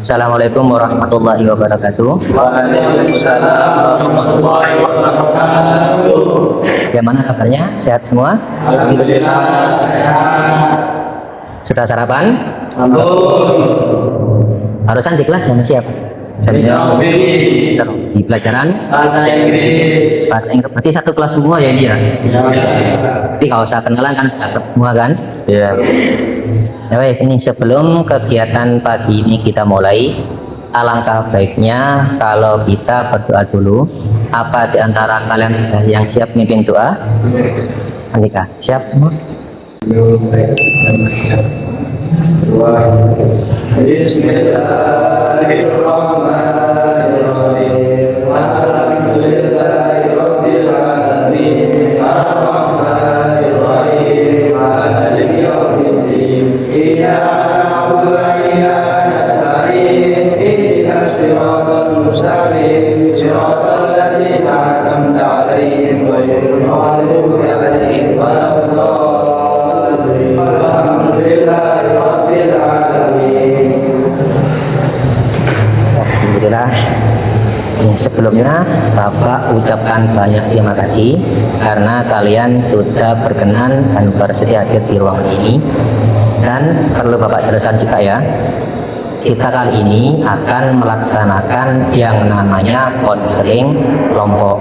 Assalamualaikum warahmatullahi wabarakatuh. Waalaikumsalam warahmatullahi wabarakatuh. Bagaimana kabarnya? Sehat semua? Alhamdulillah sehat. Sudah sarapan? Barusan di kelas yang siap? Di pelajaran Bahasa Inggris. bahasa Inggris. Berarti satu kelas semua ya dia. Tapi kalau usah kenalan kan dapat semua kan? Ya. Ya wes, ini sebelum kegiatan pagi ini kita mulai, alangkah baiknya kalau kita berdoa dulu. Apa di antara kalian yang siap mimpin doa? Andika, siap semua? Bismillahirrahmanirrahim. Alhamdulillahirabbil alamin. Arrahmanirrahim. Maliki yaumiddin. Iyyaka na'budu wa iyyaka nasta'in. Ihdinas siratal mustaqim. Siratal ladzina an'amta 'alaihim ghairil maghdubi 'alaihim waladdallin. Alhamdulillahirabbil alamin. Alhamdulillah. Ini sebelumnya Bapak ucapkan banyak terima kasih karena kalian sudah berkenan dan bersedia hadir di ruangan ini. Dan perlu Bapak jelaskan juga ya, kita kali ini akan melaksanakan yang namanya konseling kelompok.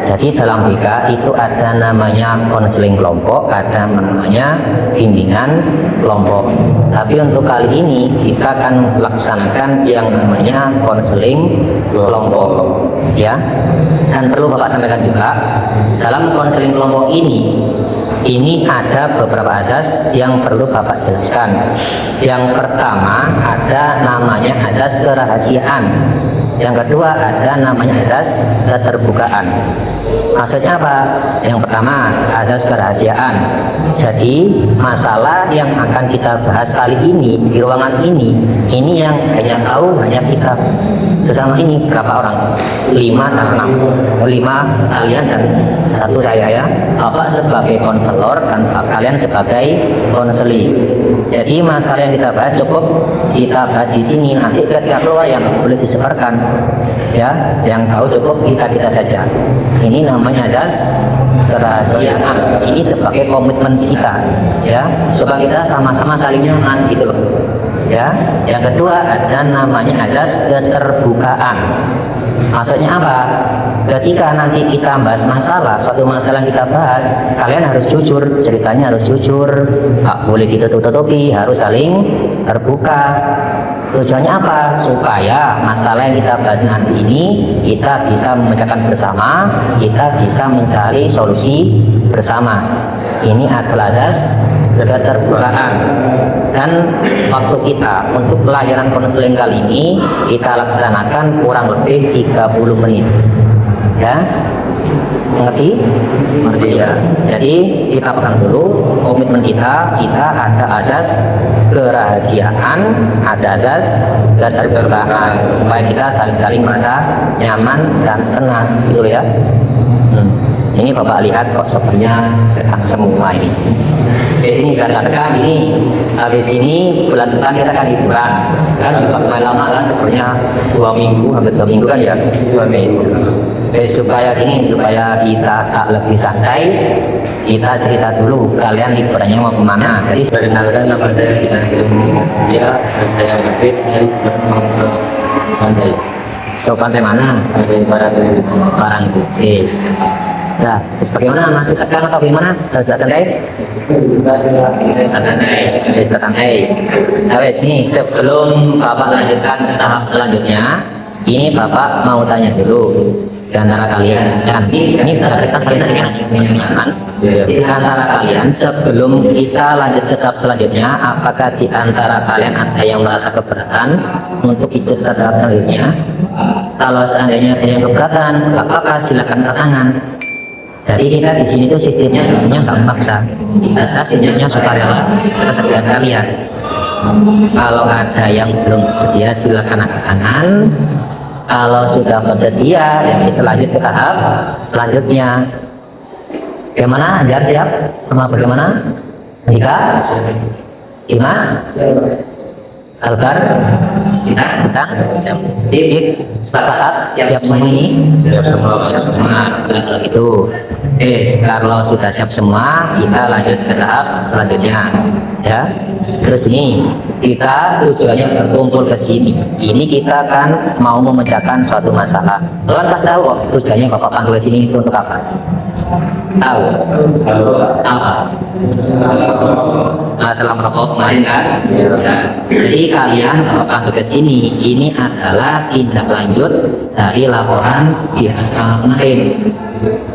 Jadi dalam BK itu ada namanya konseling kelompok, ada namanya bimbingan kelompok. Tapi untuk kali ini kita akan melaksanakan yang namanya konseling kelompok, ya. Dan perlu Bapak sampaikan juga, dalam konseling kelompok ini ada beberapa asas yang perlu Bapak jelaskan. Yang pertama ada namanya asas kerahasiaan. Yang kedua ada namanya asas keterbukaan. Maksudnya apa? Yang pertama asas kerahasiaan. Jadi masalah yang akan kita bahas kali ini di ruangan ini yang hanya tahu hanya kita bersama ini. Berapa orang? 5 dan 6. 5 kalian dan 1 saya ya. Bapak sebagai konselor dan kalian sebagai konseli. Jadi masalah yang kita bahas cukup kita bahas di sini. Nanti ketika keluar yang boleh disebarkan, ya. Yang tahu cukup kita saja. Ini namanya asas kerahasiaan. Ini sebagai komitmen kita, ya, supaya kita sama-sama saling nyaman gitu loh, ya. Yang kedua ada namanya asas keterbukaan. Maksudnya apa? Ketika nanti kita bahas masalah, suatu masalah yang kita bahas, kalian harus jujur, ceritanya harus jujur, nggak boleh ditutup-tutupi, harus saling terbuka. Tujuannya apa? Supaya masalah yang kita bahas nanti ini kita bisa memecahkan bersama, kita bisa mencari solusi bersama. Ini adalah asas keterbukaan. Dan waktu kita untuk pelajaran konseling kali ini kita laksanakan kurang lebih 30 menit. Ya, ngerti? Ngerti ya. Jadi kita pegang dulu komitmen kita ada asas kerahasiaan, ada asas keterbukaan supaya kita saling-saling merasa nyaman dan tenang, gitu ya. Ini Bapak lihat kok sebenarnya dekat semua ini. Ini katakan ini habis ini bulan depan kita akan liburan kan, juga main lama kan, sebenarnya 2 minggu hampir 2 minggu kan ya, 2 minggu. Supaya kita tak lebih santai, kita cerita dulu kalian liburannya mau kemana. Jadi Perkenalkan, nama saya saya David, saya mau ke pantai. ke pantai mana? Dari Parangtritis. Nah, terus bagaimana? Masih tekan atau bagaimana? Sudah santai? Sudah santai. Nah, ini sebelum Bapak lanjutkan ke tahap selanjutnya, ini Bapak mau tanya dulu di antara kalian. Nanti ini kita kalian nyaman. Di antara kalian sebelum kita lanjut ke tahap selanjutnya, apakah di antara kalian ada yang merasa keberatan untuk ikut ke tahap selanjutnya? Kalau seandainya ada yang keberatan, apakah silakan angkat tangan. Jadi kita di sini tuh sistemnya namanya nggak maksa. Kita sistemnya sukarela kesediaan kalian. Kalau ada yang belum bersedia silakan angkat tangan. Kalau sudah bersedia, ya kita lanjut ke tahap selanjutnya. Bagaimana? Anjar siap? Sama bagaimana? Andika? Dimas? Albar? tentang jam. Jadi sepakat siap semua ini? Siap semua. Siap semua. Kalau itu, kalau sudah siap semua, kita lanjut ke tahap selanjutnya, ya. Terus ini kita tujuannya berkumpul ke sini. Ini kita kan mau memecahkan suatu masalah. Kalian pasti tahu kok tujuannya Bapak panggil ke sini itu untuk apa? Tahu? Apa? Masalah merokok kemarin kan? Ya. Jadi kalian Bapak panggil ke sini ini adalah tindak lanjut dari laporan di asrama kemarin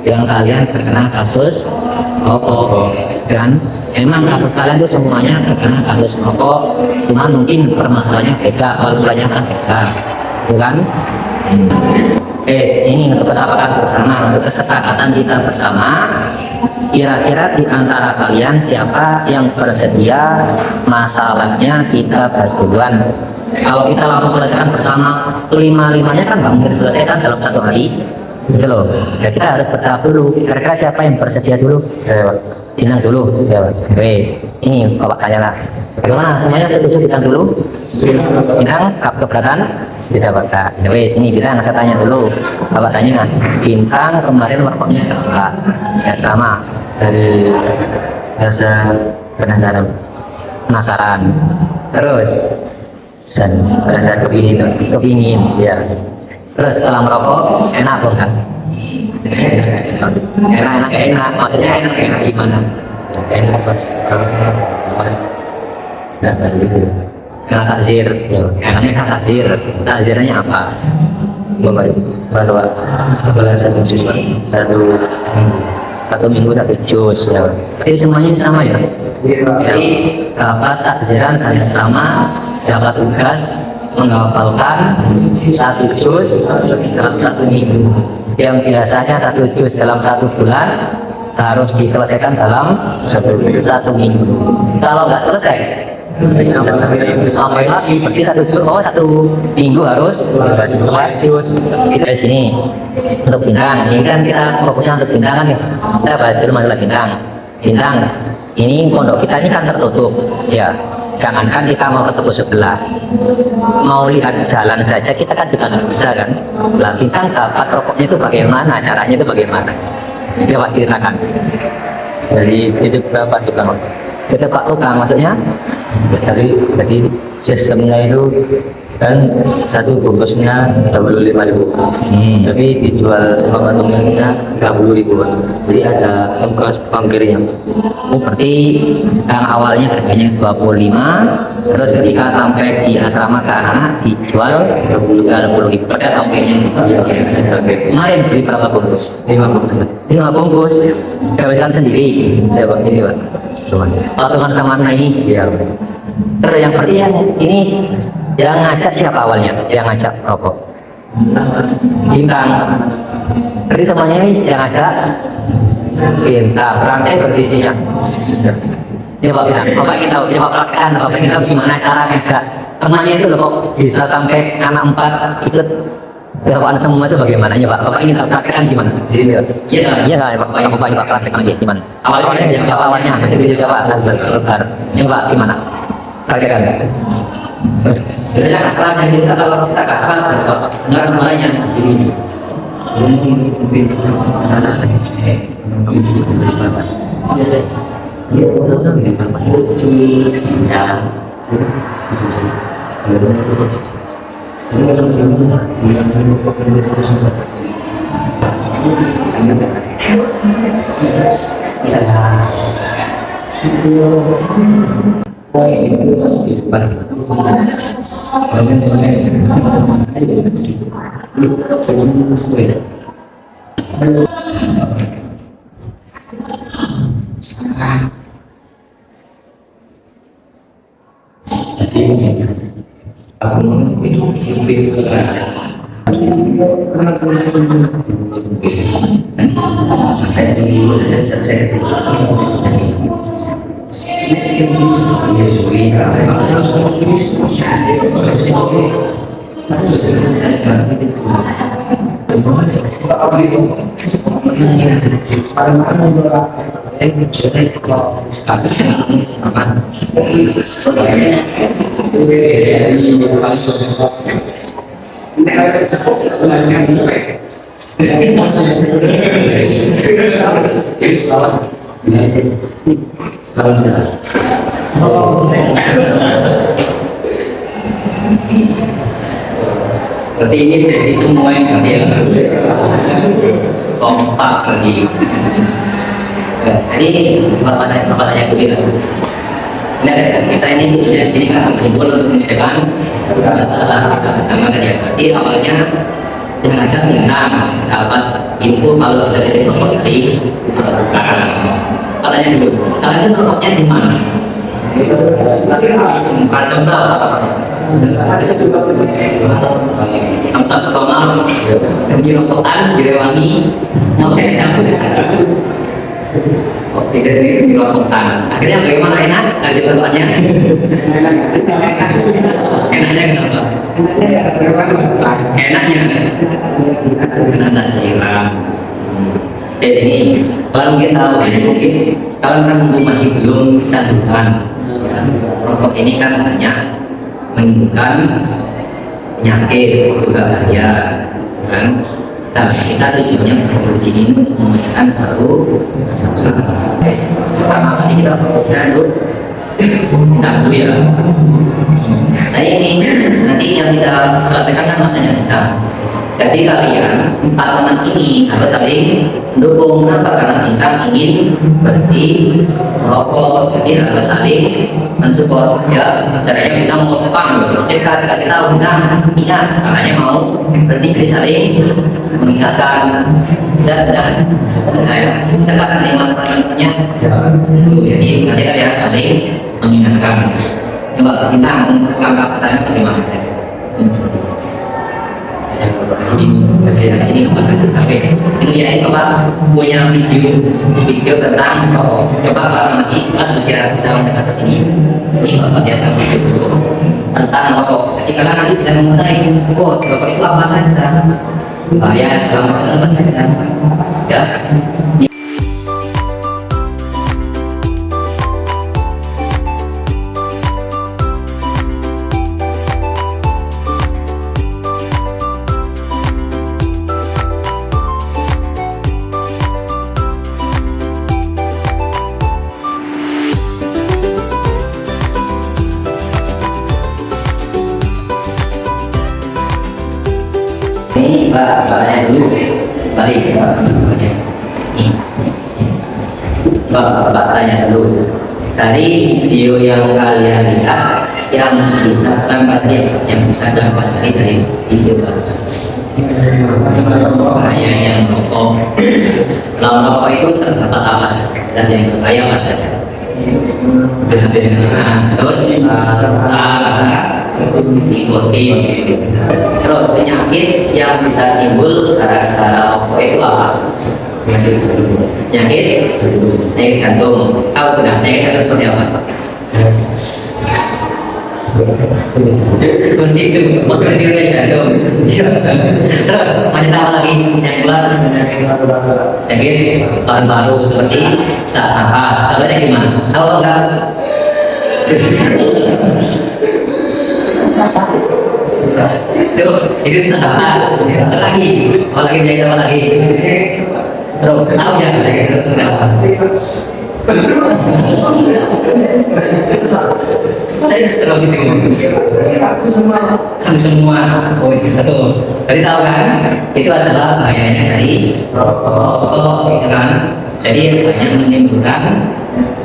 yang kalian terkena kasus rokok, kan? Emang kasus kalian itu semuanya terkena kasus rokok, cuma mungkin permasalahannya beda, kalau kan beda, bukan? Ini untuk kesepakatan bersama, untuk kesepakatan kita bersama. Kira-kira di antara kalian siapa yang bersedia masalahnya kita bahas duluan? Kalau kita langsung selesaikan bersama, lima-limanya kan nggak mungkin selesaikan dalam satu hari. Gitu loh. Ya, kita harus bertahap dulu. Kira-kira siapa yang bersedia dulu? Bintang dulu. Ya, wes. Ini Bapak tanya lah. Bagaimana? Semuanya setuju bintang dulu? Bintang keberatan? Tidak Bapak. Ya, wes. Ini bintang saya tanya dulu. Bapak tanya. Bintang kemarin merokoknya berapa? Ya sama. Dari rasa penasaran. Penasaran. Terus Rasa kepingin. ya. Terus setelah merokok enak apa enggak? Enak. Maksudnya enak gimana? Enak pas dan gitu. Enak takzir. Enaknya kan takzir. Takzirnya apa? Bahwa satu jus Satu minggu satu jus. Ya. Jadi semuanya sama ya. Jadi dapat takziran kalian sama, dapat tugas menghafalkan satu juz dalam satu minggu. Yang biasanya satu juz dalam satu bulan harus diselesaikan dalam satu minggu. Kalau nggak selesai, sampai lagi berarti satu juz, satu minggu harus dua juz. Itu di sini untuk bintang. Ini kan kita fokusnya untuk bintang kan ya. Kita bahas dulu masalah bintang. Bintang ini pondok kita ini kan tertutup, ya. Jangankan kita mau ketemu sebelah, mau lihat jalan saja kita kan juga nggak bisa kan. Lah bintang dapat rokoknya itu bagaimana, caranya itu bagaimana? Ya Pak ceritakan. Jadi itu Pak tukang. Itu Pak tukang maksudnya? Jadi sistemnya itu kan satu bungkusnya 25.000, tapi dijual sama kantongnya 30.000. Jadi ada ongkirnya. Oh, berarti yang awalnya harganya 25, terus ketika sampai di asrama ke anak dijual 30.000 per ongkirnya. Kemarin beli berapa bungkus? 5 bungkus. 5 bungkus. Habiskan sendiri. Ya Pak, ini Pak. Teman sama anak ini. Iya. Terus yang berarti yang ini yang ngajak siapa awalnya? Yang ngajak rokok? Bintang. Jadi semuanya ini yang ngajak Bintang. Rantai berisinya. Ya Pak Bintang, Bapak ingin tahu, ya Pak praktekkan, Bapak ingin tahu gimana cara ngajak temannya itu loh kok bisa sampai anak 4 ikut gerakan semua itu bagaimana ya Pak? Bapak ingin tahu praktekkan gimana? Sini Pak. Iya kan Bapak praktekkan aja gimana? Awalnya siapa awalnya? Nanti bisa jawab. Ya Pak gimana? Praktekkan. Jadi kan keras yang kita kalau kita keras enggak semuanya jadi Berarti ini versi semua yang dia kompak lagi. Tadi bapak tanya kuliah. Ini ada kita ini dari sini kan berkumpul untuk menyediakan masalah kita bersama kan ya. Berarti awalnya dengan aja minta dapat info kalau bisa jadi kelompok dari katanya dulu. Kalian kelompoknya di mana? Macam berapa? Tempat pertama di Rokotan, di Rewangi, mau kayak siapa? Oke, dari di Rokotan. Akhirnya bagaimana enak kasih pertanyaan? Enaknya kenapa? Enaknya karena siram. Di sini kalau kita tahu mungkin kalau kan masih belum candukan rokok ini kan banyak menimbulkan penyakit juga bahaya kan. Tapi kita tujuannya berproduksi ini untuk memecahkan suatu masalah. Pertama kali kita fokusnya untuk dahulu ya. Saya ini nanti yang kita selesaikan kan masanya kita. Jadi kalian empat teman ini harus saling mendukung. Kenapa? Karena kita ingin berhenti merokok. Jadi harus saling mensupport ya. Caranya kita mau depan, cekat kasih tahu kita ingat, makanya mau berhenti, jadi saling mengingatkan. Dan saya sekarang lima teman-temannya. Jadi nanti kalian saling mengingatkan. Coba kita angkat pertanyaan bagaimana? Sini kasih tapi ini ya coba punya video tentang rokok. Coba kalau nanti kan bisa mendekat ke sini. Ini kalau lihat video dulu tentang rokok. Jadi kalian nanti bisa mengenai rokok itu apa saja, bahaya apa saja, ya. Ini Pak, soalnya dulu balik ya Pak. Ini Pak tanya dulu. Dari video yang kalian lihat, yang bisa dapat dari video barusan. Bahaya yang rokok. Lawan rokok itu terdapat apa saja dan yang berbahaya apa saja. Terus nikotin. Terus penyakit yang bisa timbul gara-gara rokok itu apa? Penyakit jantung. Tahu tidak penyakit jantung seperti apa? Seperti itu, berarti penyakit jantung. Terus macam apa lagi yang keluar? Penyakit baru seperti sesak nafas. Tahu gimana? Tahu enggak? Itu sesak lagi, apalagi penyakit apa lagi? Terus tahu ya penyakit sesak apa? Tadi setelah gitu kan semua satu. Tadi tahu kan? Itu adalah bahayanya dari rokok, gitu kan? Jadi banyak menimbulkan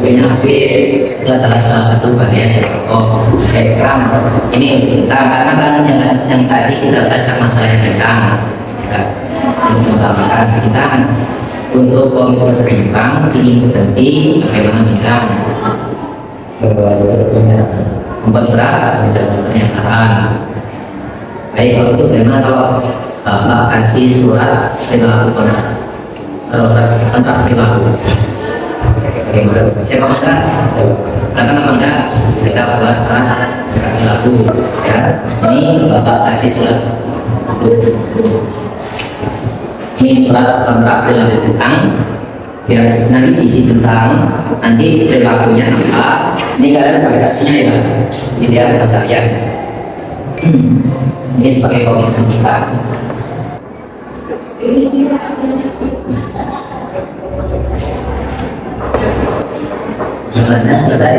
penyakit. Itu adalah salah satu bahaya dari rokok. Sekarang ini karena kan yang tadi kita bahas masalah kita mengutamakan kita untuk komitmen berimbang ingin berhenti bagaimana kita membuat surat dan pernyataan. Baik, kalau itu bagaimana kalau Bapak kasih surat perilaku tentang perilaku? Bagaimana? Siapa komentar? Silakan apa enggak? Kita buat surat perilaku. Ya, ini Bapak kasih surat. Ini surat kontrak perilaku utang. Ya, nanti isi tentang nanti perilakunya apa. Ini kalian sebagai saksinya ya. Dilihat pada kalian. Ini sebagai komitmen kita. Gimana selesai?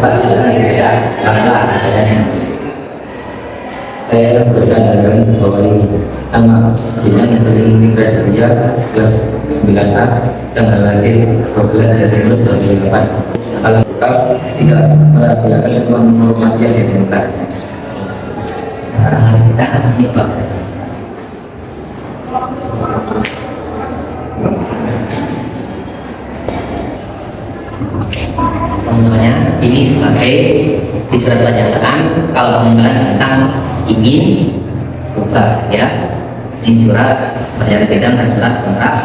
Pak silakan dibaca pelan-pelan bacanya. Saya berkata bahwa ini sama bidang yang sering migrasi sejak kelas 9A tanggal lahir 12 Desember 2008. Kalau lengkap tidak merahasiakan semua informasi yang ditemukan. Kita akan sini Pak. Contohnya ini sebagai di surat pernyataan kalau teman-teman tentang ingin buka ya, ini surat pernyataan bidang dan surat kontrak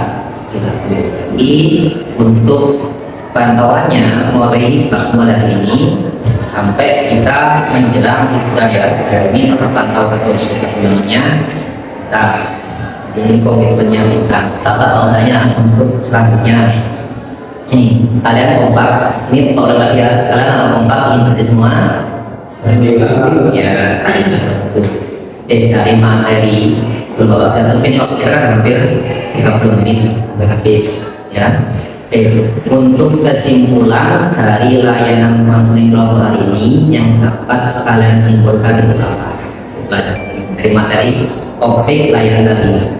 perilaku. Jadi untuk pantauannya mulai hari ini sampai kita menjelang budaya ini untuk pantau terus sebelumnya. Nah, ini komitmennya kita. Tanya untuk selanjutnya. Ini kalian kompak, ini kalau lagi ya, kalian kalau kompak ini berarti semua ya tes dari materi belum bapak mungkin waktu kita kan hampir 30 menit sampai habis ya. Tes untuk kesimpulan dari layanan konseling kelompok hari ini yang dapat kalian simpulkan itu apa? Belajar dari materi topik layanan kali ini.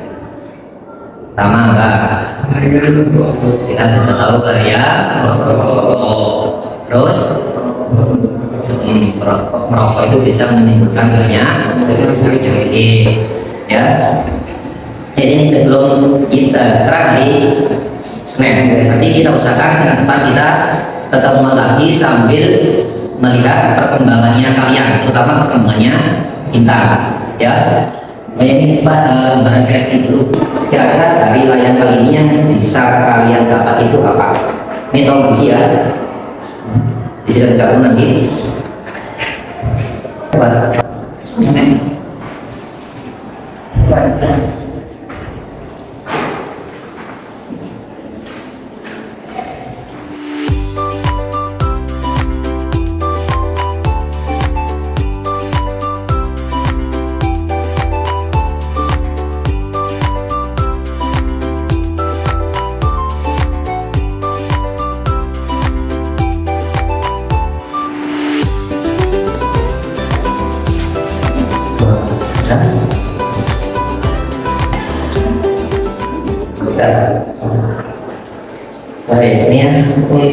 Pertama apa? Kita bisa tahu karya terus merokok itu bisa menimbulkan penyakit ya. Di sini sebelum kita sekarang hari Senin, nanti kita usahakan Senin depan kita ketemuan lagi sambil melihat perkembangannya kalian, terutama perkembangannya Intan ya. Ini berefleksi dulu kira-kira dari layanan kali ini yang bisa kalian dapat itu apa. Ini tolong isi ya, isi dari satu nanti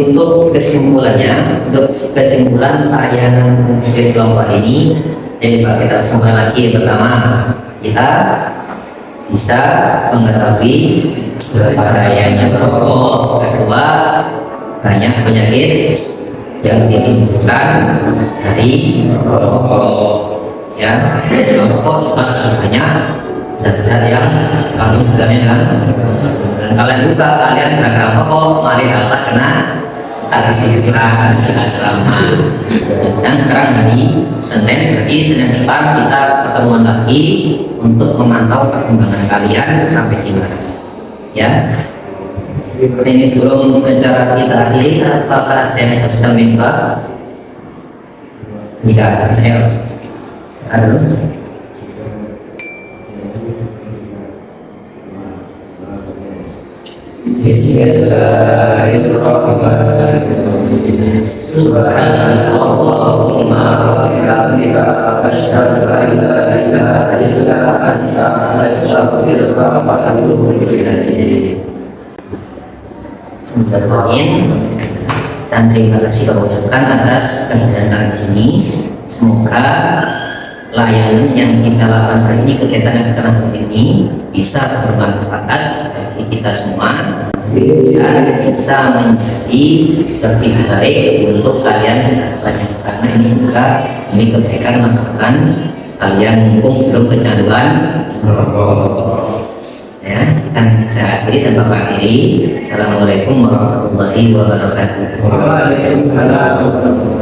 untuk kesimpulan layanan konseling kelompok ini. Jadi Pak, kita semua lagi. Pertama, kita bisa mengetahui bahayanya merokok. Kedua, banyak penyakit yang ditimbulkan dari merokok ya. Merokok juga banyak zat-zat yang kami gunakan. Dan kalian juga kalian gagal merokok, mari dapat kena taksiran asrama. Dan sekarang hari Senin, berarti Senin depan kita ketemuan lagi untuk memantau perkembangan kalian sampai di mana ya. Ini sebelum acara kita akhiri, apakah ada yang sedang minta? Tidak, saya ada. Bismillahirrahmanirrahim. Subhanallahumma wa bihamdika asyhadu an la ilaha illa anta astaghfiruka wa atubu ilaik. Dan terima kasih kami ucapkan atas kehadiran di sini. Semoga layanan yang kita lakukan hari ini, kegiatan yang kita lakukan ini bisa bermanfaat bagi kita semua dan bisa menjadi lebih baik untuk kalian karena ini juga demi kebaikan masa depan kalian mumpung belum kecanduan ya. Kita bisa akhiri dan bapak akhiri. Assalamualaikum warahmatullahi wabarakatuh. Waalaikumsalam.